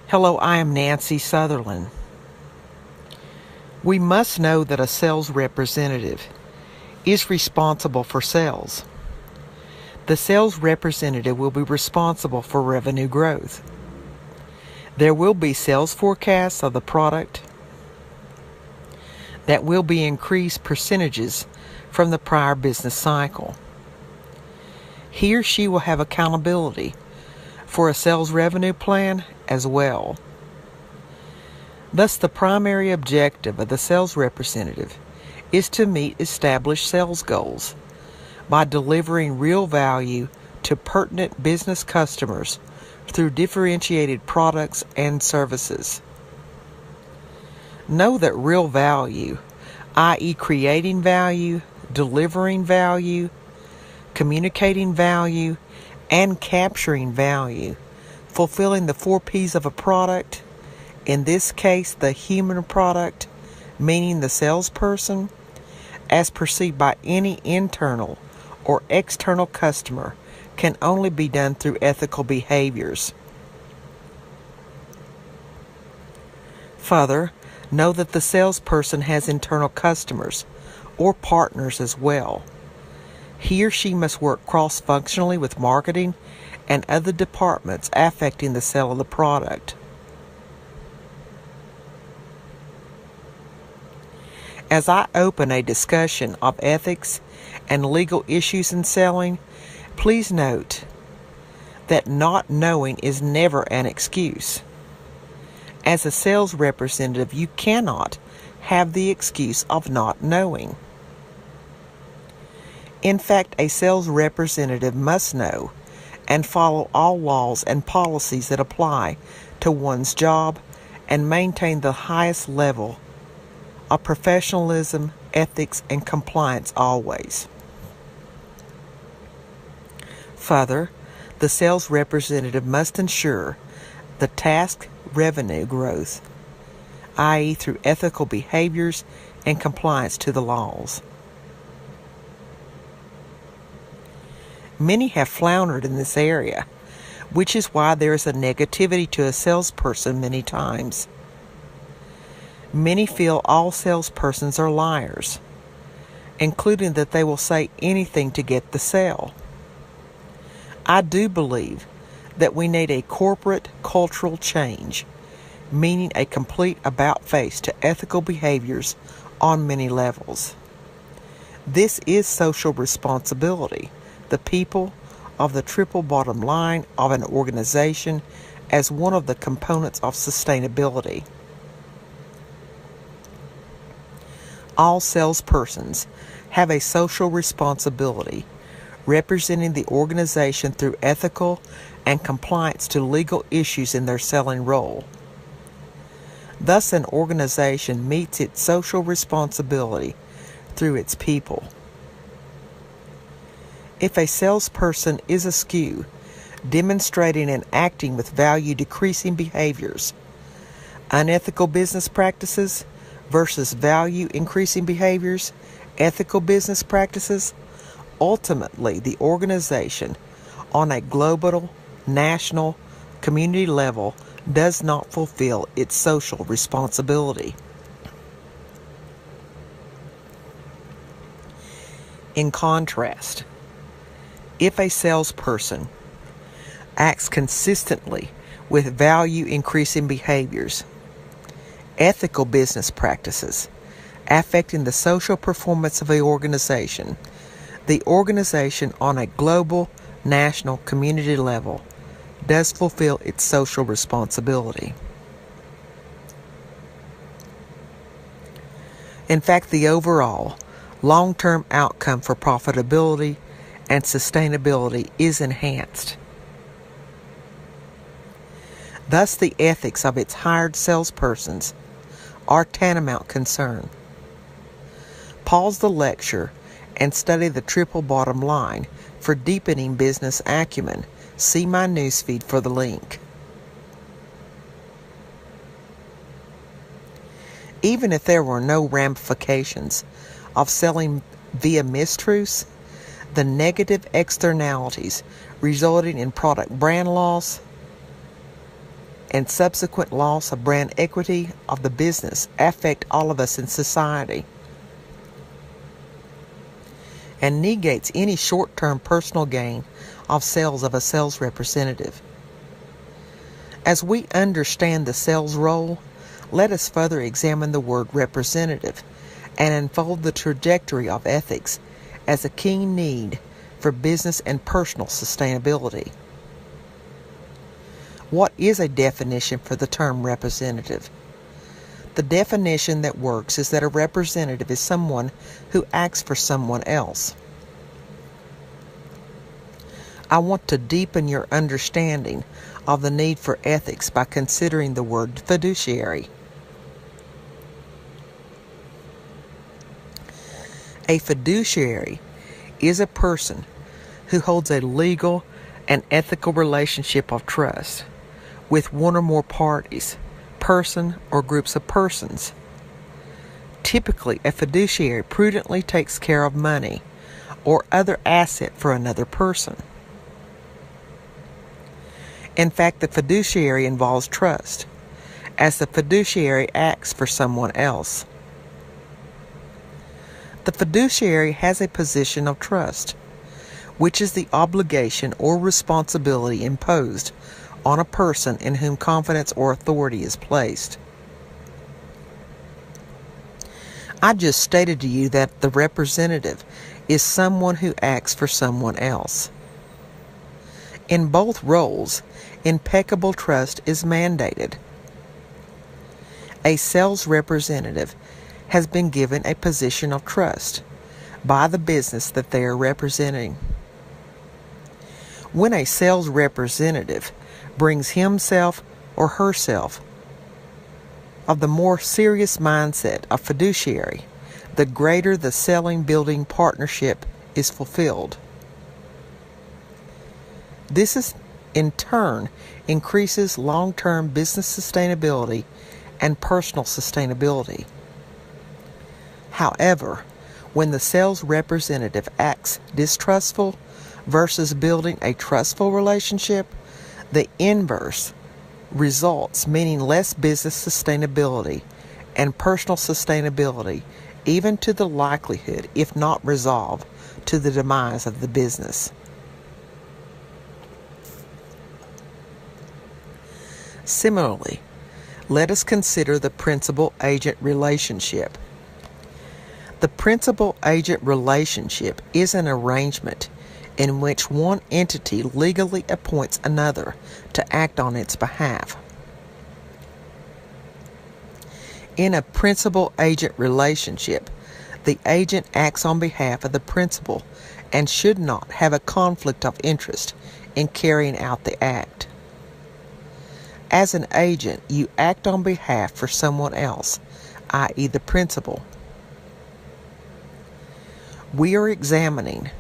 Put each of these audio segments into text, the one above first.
Hello, I am Nancy Sutherland. We must know that a sales representative is responsible for sales. The sales representative will be responsible for revenue growth. There will be sales forecasts of the product that will be increased percentages from the prior business cycle. He or she will have accountability for a sales revenue plan as well. Thus, the primary objective of the sales representative is to meet established sales goals by delivering real value to pertinent business customers through differentiated products and services. Know that real value, i.e., creating value, delivering value, communicating value, and capturing value, fulfilling the 4 P's of a product, in this case, the human product, meaning the salesperson, as perceived by any internal or external customer, can only be done through ethical behaviors. Further, know that the salesperson has internal customers or partners as well. He or she must work cross-functionally with marketing and other departments affecting the sale of the product. As I open a discussion of ethics and legal issues in selling, please note that not knowing is never an excuse. As a sales representative, you cannot have the excuse of not knowing. In fact, a sales representative must know and follow all laws and policies that apply to one's job and maintain the highest level of professionalism, ethics, and compliance always. Further, the sales representative must ensure the task revenue growth, i.e., through ethical behaviors and compliance to the laws. Many have floundered in this area, which is why there is a negativity to a salesperson many times. Many feel all salespersons are liars, including that they will say anything to get the sale. I do believe that we need a corporate cultural change, meaning a complete about-face to ethical behaviors on many levels. This is social responsibility, the people of the triple bottom line of an organization as one of the components of sustainability. All salespersons have a social responsibility representing the organization through ethical and compliance to legal issues in their selling role. Thus, an organization meets its social responsibility through its people. If a salesperson is askew, demonstrating and acting with value-decreasing behaviors, unethical business practices versus value-increasing behaviors, ethical business practices, ultimately the organization on a global, national, community level does not fulfill its social responsibility. In contrast, if a salesperson acts consistently with value-increasing behaviors, ethical business practices affecting the social performance of the organization on a global, national, community level does fulfill its social responsibility. In fact, the overall long-term outcome for profitability and sustainability is enhanced. Thus, the ethics of its hired salespersons are tantamount concern. Pause the lecture and study the triple bottom line for deepening business acumen. See my newsfeed for the link. Even if there were no ramifications of selling via mistruths, the negative externalities resulting in product brand loss, and subsequent loss of brand equity of the business affect all of us in society and negates any short-term personal gain of sales of a sales representative. As we understand the sales role, let us further examine the word representative and unfold the trajectory of ethics as a key need for business and personal sustainability. What is a definition for the term representative? The definition that works is that a representative is someone who acts for someone else. I want to deepen your understanding of the need for ethics by considering the word fiduciary. A fiduciary is a person who holds a legal and ethical relationship of trust with one or more parties, person or groups of persons. Typically, a fiduciary prudently takes care of money or other asset for another person. In fact, the fiduciary involves trust, as the fiduciary acts for someone else. The fiduciary has a position of trust, which is the obligation or responsibility imposed on a person in whom confidence or authority is placed. I just stated to you that the representative is someone who acts for someone else. In both roles, impeccable trust is mandated. A sales representative has been given a position of trust by the business that they are representing. When a sales representative brings himself or herself of the more serious mindset of fiduciary, the greater the selling-building partnership is fulfilled. This in turn increases long-term business sustainability and personal sustainability. However, when the sales representative acts distrustful versus building a trustful relationship, the inverse results, meaning less business sustainability and personal sustainability, even to the likelihood, if not resolve, to the demise of the business. Similarly, let us consider the principal-agent relationship. The principal-agent relationship is an arrangement in which one entity legally appoints another to act on its behalf. In a principal-agent relationship, the agent acts on behalf of the principal and should not have a conflict of interest in carrying out the act. As an agent, you act on behalf for someone else, i.e. the principal. We are examining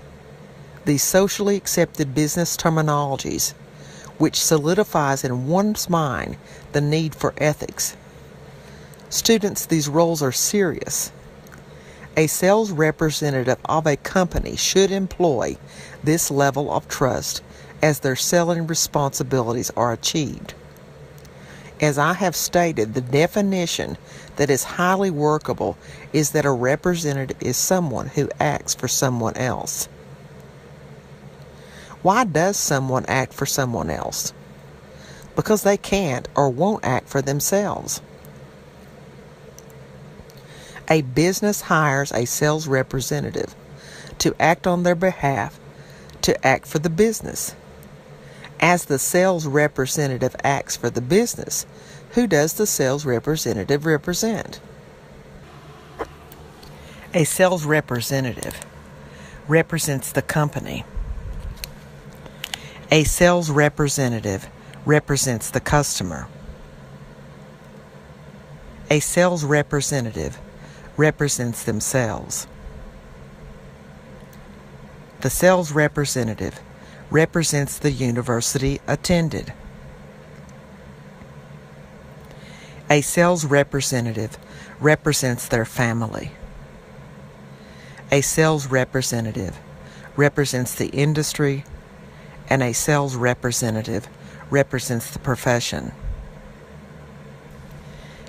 the socially accepted business terminologies which solidifies in one's mind the need for ethics. Students, these roles are serious. A sales representative of a company should employ this level of trust as their selling responsibilities are achieved. As I have stated, the definition that is highly workable is that a representative is someone who acts for someone else. Why does someone act for someone else? Because they can't or won't act for themselves. A business hires a sales representative to act on their behalf, to act for the business. As the sales representative acts for the business, who does the sales representative represent? A sales representative represents the company. A sales representative represents the customer. A sales representative represents themselves. The sales representative represents the university attended. A sales representative represents their family. A sales representative represents the industry, and a sales representative represents the profession.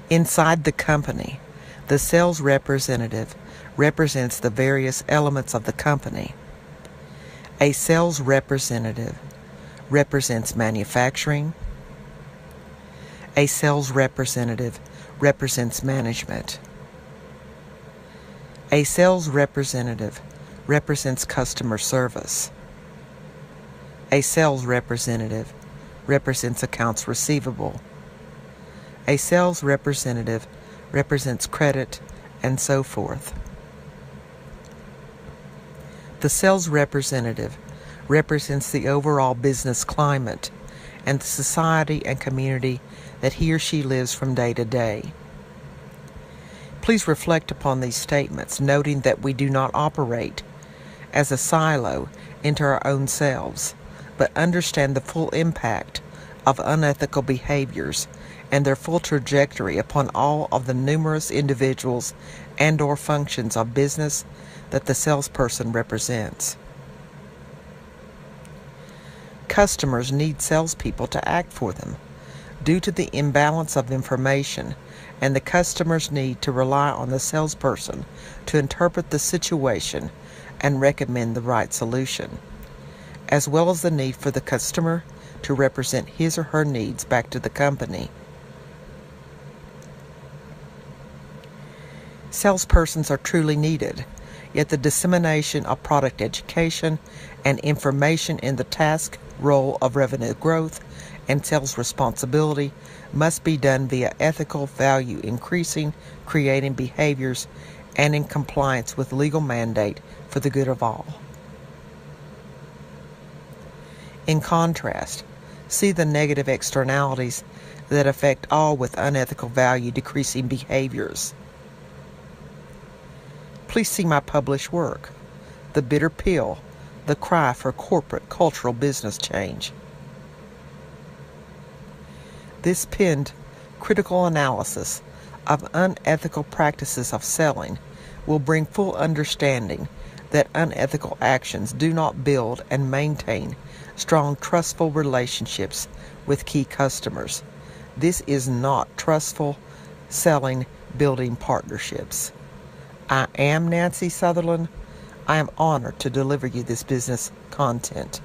Inside the company, the sales representative represents the various elements of the company. A sales representative represents manufacturing. A sales representative represents management. A sales representative represents customer service. A sales representative represents accounts receivable. A sales representative represents credit, and so forth. The sales representative represents the overall business climate and the society and community that he or she lives from day to day. Please reflect upon these statements, noting that we do not operate as a silo into our own selves, but understand the full impact of unethical behaviors and their full trajectory upon all of the numerous individuals and/or functions of business that the salesperson represents. Customers need salespeople to act for them due to the imbalance of information, and the customers need to rely on the salesperson to interpret the situation and recommend the right solution, as well as the need for the customer to represent his or her needs back to the company. Salespersons are truly needed, yet the dissemination of product education and information in the task role of revenue growth and sales responsibility must be done via ethical value increasing, creating behaviors, and in compliance with legal mandate for the good of all. In contrast, see the negative externalities that affect all with unethical value decreasing behaviors. Please see my published work, The Bitter Pill, The Cry for Corporate Cultural Business Change. This penned critical analysis of unethical practices of selling will bring full understanding that unethical actions do not build and maintain strong, trustful relationships with key customers. This is not trustful selling, building partnerships. I am Nancy Sutherland. I am honored to deliver you this business content.